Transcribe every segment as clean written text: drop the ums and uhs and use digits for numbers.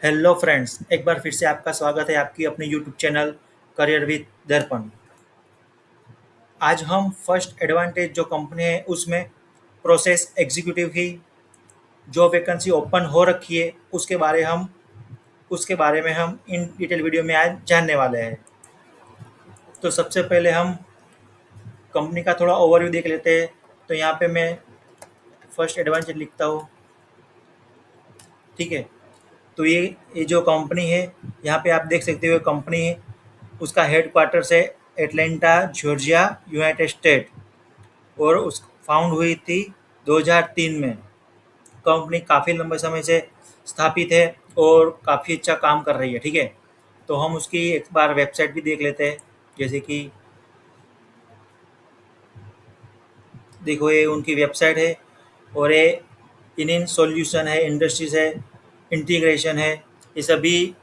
Hello friends, एक बार फिर से आपका स्वागत है आपकी अपने यूट्यूब चैनल करियर विद दर्पण। आज हम फर्स्ट एडवांटेज जो कंपनी है उसमें प्रोसेस एग्जीक्यूटिव की जो वैकेंसी ओपन हो रखी है उसके बारे में हम इन डिटेल वीडियो में आज जानने वाले हैं। तो सबसे पहले हम कंपनी का थोड़ा ओवरव्यू देख लेते हैं। तो यहाँ पे मैं फर्स्ट एडवांटेज लिखता हूँ। ठीक है, तो ये जो कंपनी है, यहाँ पे आप देख सकते हो कंपनी है, उसका हेडक्वार्टर्स है एटलांटा जॉर्जिया, यूनाइटेड स्टेट। और उस फाउंड हुई थी 2003 में। कंपनी काफ़ी लंबे समय से स्थापित है और काफ़ी अच्छा काम कर रही है। ठीक है, तो हम उसकी एक बार वेबसाइट भी देख लेते हैं। जैसे कि देखो, ये उनकी वेबसाइट है और ये इन सॉल्यूशन है, इंडस्ट्रीज है, इंटीग्रेशन है, ये सभी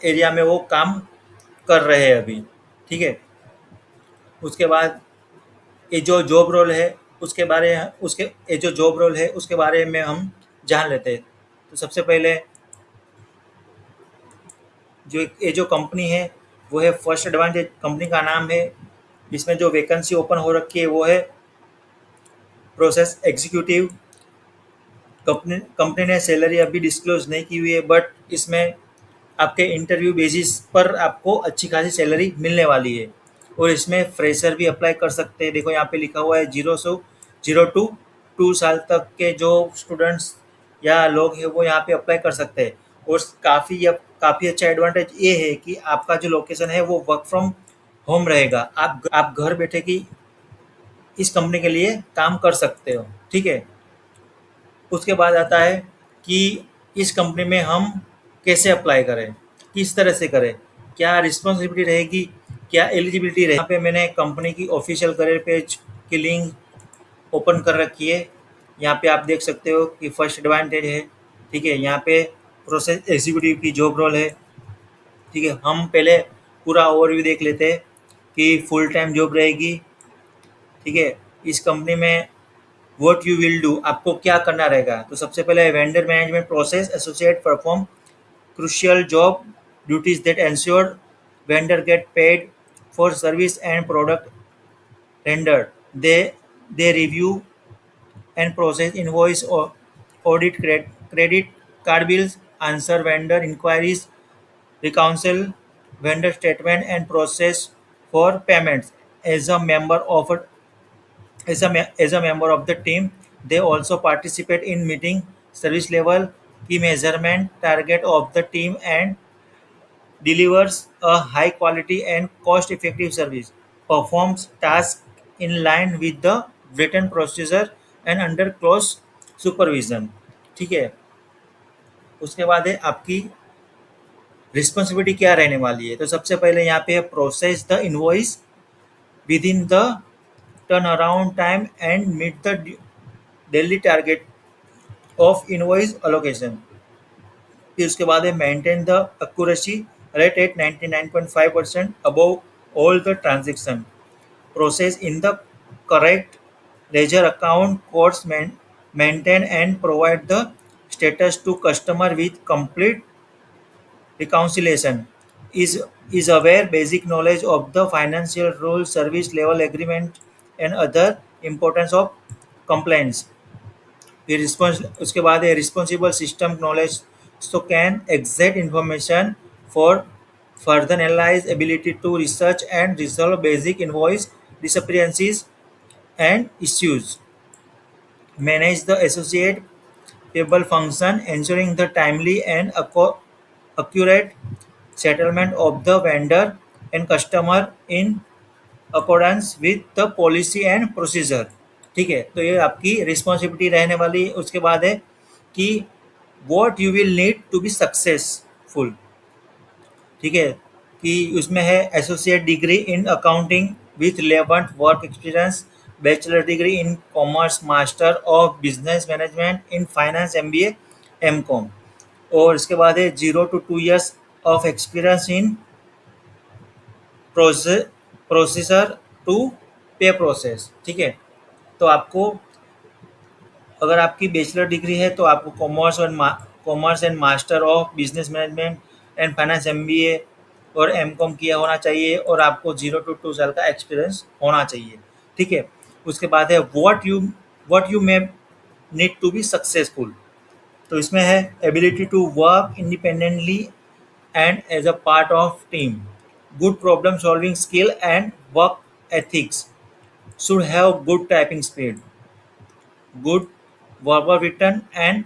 एरिया में वो काम कर रहे हैं अभी। ठीक है, उसके बाद ये जो जॉब रोल है उसके ये जो जॉब रोल है उसके बारे में हम जान लेते हैं। तो सबसे पहले जो ये जो कंपनी है वो है फर्स्ट एडवांटेज, कंपनी का नाम है। इसमें जो वैकेंसी ओपन हो रखी है वो है प्रोसेस एग्जीक्यूटिव। कंपनी कंपनी ने सैलरी अभी डिस्क्लोज नहीं की हुई है, बट इसमें आपके इंटरव्यू बेसिस पर आपको अच्छी खासी सैलरी मिलने वाली है। और इसमें फ्रेशर भी अप्लाई कर सकते हैं। देखो, यहाँ पे लिखा हुआ है 0 टू 2 साल तक के जो स्टूडेंट्स या लोग हैं वो यहाँ पे अप्लाई कर सकते हैं। और काफ़ी अच्छा एडवांटेज ये है कि आपका जो लोकेशन है वो वर्क फ्रॉम होम रहेगा। आप घर बैठे की इस कंपनी के लिए काम कर सकते हो। ठीक है, उसके बाद आता है कि इस कंपनी में हम कैसे अप्लाई करें, किस तरह से करें, क्या रिस्पॉन्सिबिलिटी रहेगी, क्या एलिजिबिलिटी रहेगी। यहाँ पे मैंने कंपनी की ऑफिशियल करियर पेज की लिंक ओपन कर रखी है। यहाँ पे आप देख सकते हो कि फर्स्ट एडवांटेज है। ठीक है, यहाँ पे प्रोसेस एग्जीक्यूटिव की जॉब रोल है। ठीक है, हम पहले पूरा ओवरव्यू देख लेते हैं कि फुल टाइम जॉब रहेगी। ठीक है, इस कंपनी में व्हाट यू विल डू, आपको क्या करना रहेगा। तो सबसे पहले vendor management process associate perform crucial job duties that ensure vendor get paid for service and product rendered. They review and process invoice or audit credit card bills, answer vendor inquiries, reconcile vendor statement and process for payments. As a member of a as a member of the team, they also participate in meeting service level key measurement target of the team and delivers a high quality and cost effective service, performs tasks in line with the written procedure and under close supervision. ठीक है, उसके बाद है आपकी responsibility क्या रहने वाली है। तो सबसे पहले यहाँ पे process the invoice within the turn around time and meet the daily target of invoice allocation. फिर उसके बाद है maintain the accuracy rate at 99.5% above all the transaction, process in the correct ledger account codes, maintain and provide the status to customer with complete reconciliation, is aware basic knowledge of the financial rules, service level agreement and other importance of compliance। फिर response उसके बाद है responsible system knowledge, so can exact information for further analyze ability to research and resolve basic invoice disappearances and issues, manage the associate payable function, ensuring the timely and accurate settlement of the vendor and customer in accordance with the policy and procedure। ठीक है, तो ये आपकी responsibility रहने वाली है। उसके बाद है कि what you will need to be successful. ठीक है, कि उसमें है associate degree in accounting with relevant work experience, bachelor degree in commerce, master of business management in finance MBA MCOM। और इसके बाद है 0 to 2 years of experience in processor to pay process. ठीक है, तो आपको अगर आपकी बैचलर डिग्री है तो आपको commerce and master of business management and finance MBA और एमकॉम किया होना चाहिए और आपको 0 to 2 साल का एक्सपीरियंस होना चाहिए। ठीक है। उसके बाद है what you may need to be successful. तो इसमें है ability to work independently and as a part of team, good problem solving skill and work ethics, should have good typing speed, good verbal return and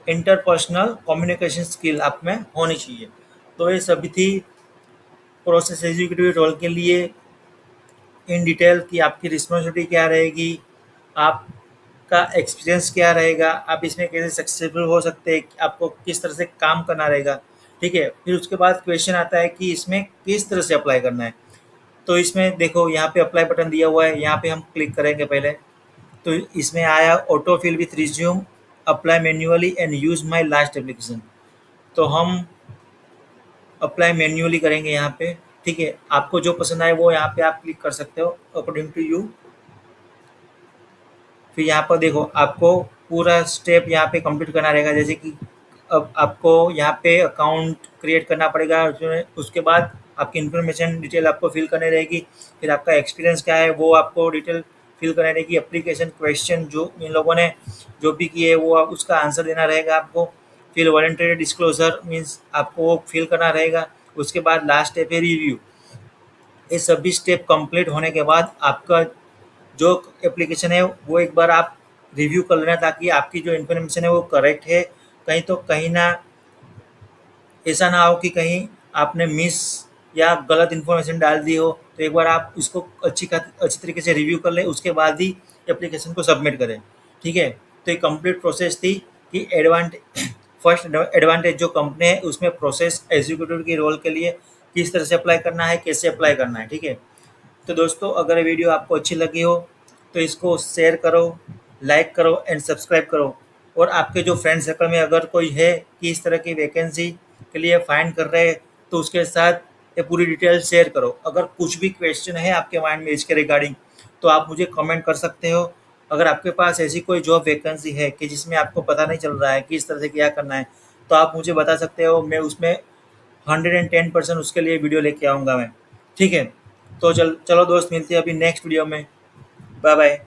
interpersonal communication skill आप में होनी चाहिए। तो ये सभी थी प्रोसेस एग्जीक्यूटिव रोल के लिए इन डिटेल कि आपकी रिस्पॉन्सिबिलिटी क्या रहेगी, आपका एक्सपीरियंस क्या रहेगा, आप इसमें कैसे सक्सेसफुल हो सकते हैं, आपको किस तरह से काम करना रहेगा। ठीक है। फिर उसके बाद क्वेश्चन आता है कि इसमें किस तरह से अप्लाई करना है। तो इसमें देखो यहाँ पे अप्लाई बटन दिया हुआ है, यहाँ पे हम क्लिक करेंगे पहले। तो इसमें आया auto fill with resume, apply manually and use my last application. तो हम अप्लाई मैन्युअली करेंगे यहाँ पे। ठीक है। आपको जो पसंद आए वो यहाँ पे आप क्लिक कर सकते हो अकॉर्डिंग टू यू। फिर यहाँ पर देखो आपको पूरा स्टेप यहाँ पे कंप्लीट करना रहेगा, जैसे कि अब आपको यहाँ पे अकाउंट क्रिएट करना पड़ेगा, उसके बाद आपकी इन्फॉर्मेशन डिटेल आपको फिल करनी रहेगी। फिर आपका एक्सपीरियंस क्या है वो आपको डिटेल फिल करनी रहेगी। एप्लीकेशन क्वेश्चन जो इन लोगों ने जो भी किए है वो उसका आंसर देना रहेगा आपको। फिर वॉलंटरी डिस्क्लोजर मीन्स आपको वो फिल करना रहेगा। उसके बाद लास्ट स्टेप है रिव्यू। ये सभी स्टेप कंप्लीट होने के बाद आपका जो एप्लीकेशन है वो एक बार आप रिव्यू कर लेना, ताकि आपकी जो इन्फॉर्मेशन है वो करेक्ट है। कहीं तो कहीं ना ऐसा ना हो कि कहीं आपने मिस या गलत इन्फॉर्मेशन डाल दी हो। तो एक बार आप इसको अच्छी तरीके से रिव्यू कर लें, उसके बाद ही एप्लीकेशन को सबमिट करें। ठीक है। तो ये कंप्लीट प्रोसेस थी कि फर्स्ट एडवांटेज जो कंपनी है उसमें प्रोसेस एग्जीक्यूटिव की रोल के लिए किस तरह से अप्लाई करना है, कैसे अप्लाई करना है। ठीक है। तो दोस्तों अगर ये वीडियो आपको अच्छी लगी हो तो इसको शेयर करो, लाइक करो एंड सब्सक्राइब करो। और आपके जो फ्रेंड सर्कल में अगर कोई है कि इस तरह की वैकेंसी के लिए फाइंड कर रहे हैं तो उसके साथ ये पूरी डिटेल शेयर करो। अगर कुछ भी क्वेश्चन है आपके माइंड में इसके रिगार्डिंग तो आप मुझे कमेंट कर सकते हो। अगर आपके पास ऐसी कोई जॉब वैकेंसी है कि जिसमें आपको पता नहीं चल रहा है कि इस तरह से क्या करना है तो आप मुझे बता सकते हो। मैं उसमें 110% उसके लिए वीडियो लेके आऊँगा मैं। ठीक है। तो चलो दोस्त, मिलते हैं अभी नेक्स्ट वीडियो में। Bye bye.